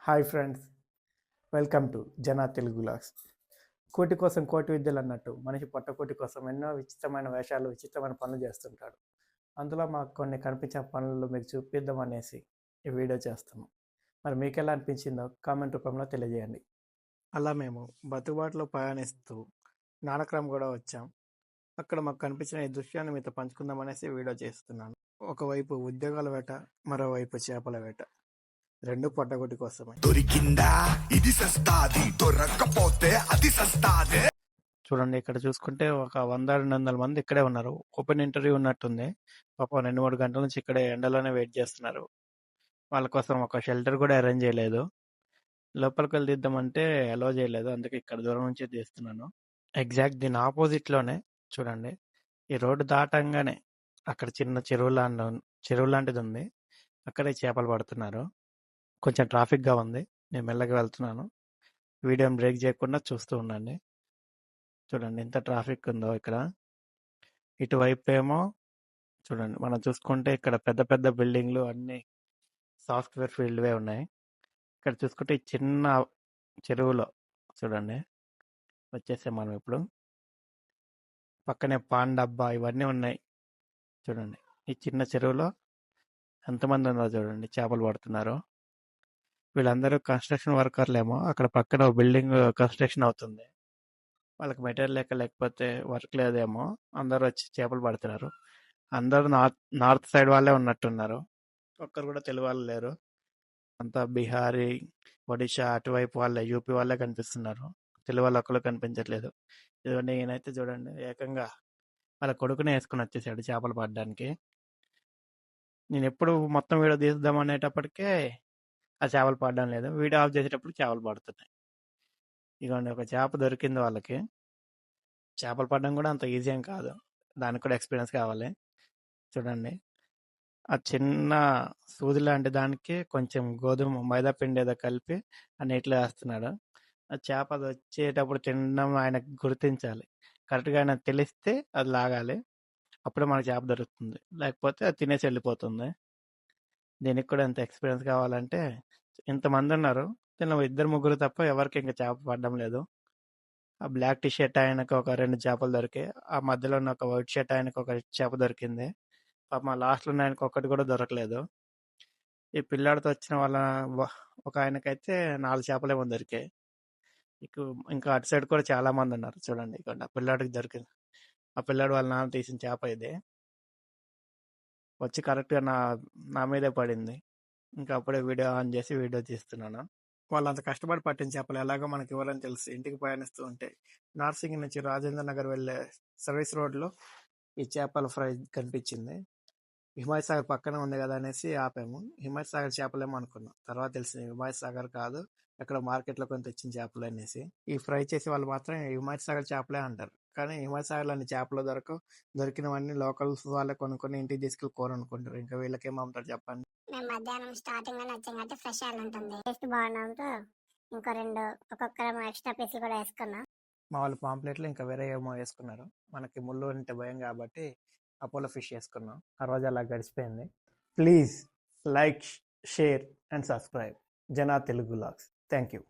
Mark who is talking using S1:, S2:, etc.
S1: Hi friends, welcome to జనా Telugu logs. కోటి కోసం కోటి విద్యలు అన్నట్టు మనిషి పొట్టకోటి కోసం ఎన్నో విచిత్రమైన వేషాలు, విచిత్రమైన పనులు చేస్తుంటాడు. అందులో మాకు కొన్ని కనిపించిన పనులు మీకు చూపిద్దాం అనేసి ఈ వీడియో చేస్తున్నాం. మరి మీకు ఎలా అనిపించిందో కామెంట్ రూపంలో తెలియజేయండి. అలా మేము బతుబాటులో ప్రయాణిస్తూ నానక్రమ్ కూడా వచ్చాం. అక్కడ మాకు కనిపించిన ఈ దృశ్యాన్ని మీతో పంచుకుందాం అనేసి వీడియో చేస్తున్నాను. ఒకవైపు ఉద్యోగాల వేట, మరోవైపు చేపల వేట, రెండు పొట్టగొట్టి కోసమే.
S2: దొరికిందా ఇది సస్తాది, దొరక్కపోతే అది సస్తాదే.
S1: చూడండి, ఇక్కడ చూసుకుంటే ఒక 100-200 మంది ఇక్కడే ఉన్నారు. ఓపెన్ ఇంటర్వ్యూ ఉన్నట్టుంది. పాపం 2-3 గంటల నుంచి ఇక్కడే ఎండలోనే వెయిట్ చేస్తున్నారు. వాళ్ళ కోసం ఒక షెల్టర్ కూడా అరేంజ్ చేయలేదు. లోపలికి వెళ్ళి తీద్దామంటే అలో చేయలేదు. అందుకే ఇక్కడ దూరం నుంచి తీస్తున్నాను. ఎగ్జాక్ట్ దీని ఆపోజిట్ లోనే చూడండి, ఈ రోడ్డు దాటంగానే అక్కడ చిన్న చెరువు లాంటిది ఉంది. అక్కడే చేపలు పడుతున్నారు. కొంచెం ట్రాఫిక్గా ఉంది. నేను మెల్లగా వెళ్తున్నాను. వీడియోని బ్రేక్ చేయకుండా చూస్తూ ఉండండి. చూడండి ఎంత ట్రాఫిక్ ఉందో ఇక్కడ. ఇటువైపు ఏమో చూడండి, మనం చూసుకుంటే ఇక్కడ పెద్ద పెద్ద బిల్డింగ్లు అన్ని సాఫ్ట్వేర్ ఫీల్డ్వే ఉన్నాయి. ఇక్కడ చూసుకుంటే ఈ చిన్న చెరువులో చూడండి వచ్చేసాం మనం. ఇప్పుడు పక్కనే పాన్ డబ్బా ఇవన్నీ ఉన్నాయి. చూడండి ఈ చిన్న చెరువులో ఎంతమంది ఉన్నారో చూడండి, చేపలు పడుతున్నారు. వీళ్ళందరూ కన్స్ట్రక్షన్ వర్కర్లేమో. అక్కడ పక్కన ఒక బిల్డింగ్ కన్స్ట్రక్షన్ అవుతుంది. వాళ్ళకి మెటీరియల్ లేకపోతే వర్క్ లేదేమో, అందరూ వచ్చి చేపలు పడుతున్నారు. అందరూ నార్త్ సైడ్ వాళ్ళే ఉన్నట్టున్నారు. ఒక్కరు కూడా తెలుగు వాళ్ళు లేరు. అంతా బీహారీ, ఒడిషా అటువైపు వాళ్ళే, యూపీ వాళ్ళే కనిపిస్తున్నారు. తెలుగు వాళ్ళు ఒక్కరు కనిపించట్లేదు. ఇదిగోండి ఈయనైతే చూడండి ఏకంగా వాళ్ళ కొడుకునే వేసుకుని వచ్చేసాడు చేపలు పడడానికి. నేను ఎప్పుడు మొత్తం వీడియో తీద్దాం అనేటప్పటికే ఆ చేపలు పడడం లేదు. వీడియో ఆఫ్ చేసేటప్పుడు చేపలు పడుతున్నాయి. ఇదిగోండి ఒక చేప దొరికింది వాళ్ళకి. చేపలు పడడం కూడా అంత ఈజీ ఏం కాదు, దానికి కూడా ఎక్స్పీరియన్స్ కావాలి. చూడండి ఆ చిన్న సూది లాంటి దానికి కొంచెం గోధుమ మైదా పిండి ఏదో కలిపి ఆ నీటిలో వేస్తున్నాడు. ఆ చేప అది వచ్చేటప్పుడు తినడం ఆయనకు గుర్తించాలి. కరెక్ట్గా ఆయన తెలిస్తే అది లాగాలి, అప్పుడే మనకు చేప దొరుకుతుంది. లేకపోతే అది తినేసి వెళ్ళిపోతుంది. దీనికి కూడా ఎంత ఎక్స్పీరియన్స్ కావాలంటే, ఇంతమంది ఉన్నారు, దీనిలో 2-3 తప్ప ఎవరికి ఇంకా చేప పడడం లేదు. ఆ బ్లాక్ టీ షర్ట్ ఆయనకు ఒక 2 చేపలు దొరికాయి. ఆ మధ్యలో ఉన్న ఒక వైట్ షర్ట్ ఆయనకు ఒక చేప దొరికింది. పాపం లాస్ట్లో ఉన్న ఆయనకు ఒక్కటి కూడా దొరకలేదు. ఈ పిల్లాడితో వచ్చిన వాళ్ళ ఒక ఆయనకైతే 4 చేపలేమో దొరికాయి. ఇంకా అటు సైడ్ కూడా చాలా మంది ఉన్నారు. చూడండి ఇక్కడ ఆ పిల్లాడికి దొరికింది. ఆ పిల్లాడు వాళ్ళ నాన్న తీసిన చేప ఇది. వచ్చి కరెక్ట్గా నా మీదే పడింది. ఇంకా అప్పుడే వీడియో ఆన్ చేసి వీడియో తీస్తున్నాను. వాళ్ళు అంత కష్టపడి పట్టిన చేపలు ఎలాగో మనకి ఇవ్వాలని తెలిసి ఇంటికి ప్రయాణిస్తూ ఉంటే నార్సింగ్ నుంచి రాజేంద్ర నగర్ వెళ్ళే సర్వీస్ రోడ్లో ఈ చేపల ఫ్రై కనిపించింది. హిమాయత్ సాగర్ పక్కన ఉంది కదా అనేసి ఆపాము. హిమాయత్ సాగర్ చేపలేమో అనుకున్నాం. తర్వాత తెలిసింది హిమాయత్ సాగర్ కాదు, ఎక్కడ మార్కెట్లో కొని తెచ్చిన చేపలు అనేసి. ఈ ఫ్రై చేసే వాళ్ళు మాత్రం హిమాయత్ సాగర్ చేపలే అంటారు. కానీ హిమాయత్ సాగర్లో అన్ని చేపలు దొరకవు. దొరికినవన్నీ లోకల్స్ వాళ్ళే కొనుక్కొని ఇంటికి తీసుకెళ్ళి కూర అనుకుంటారు. ఇంకా వీళ్ళకేం అమ్ముతారు చెప్పండి.
S3: మేము మధ్యాహ్నం స్టార్టింగ్ అని వచ్చాం కాబట్టి ఫ్రెష్ ఆయిల్ ఉంటుంది. టేస్ట్ బాగుండడంతో ఇంకో 2 ఒక్కొక్కరేమో ఎక్స్ట్రా పీసులు కూడా వేసుకున్నా.
S1: మా వాళ్ళు పాంప్లెట్లు ఇంకా వేరే ఏమో వేసుకున్నారు. మనకి ముళ్ళు అంటే భయం కాబట్టి అపోలో ఫిష్ వేసుకున్నాం. ఆ రోజు అలా గడిచిపోయింది. Please like, share and subscribe జనా తెలుగు లాగ్స్. Thank you.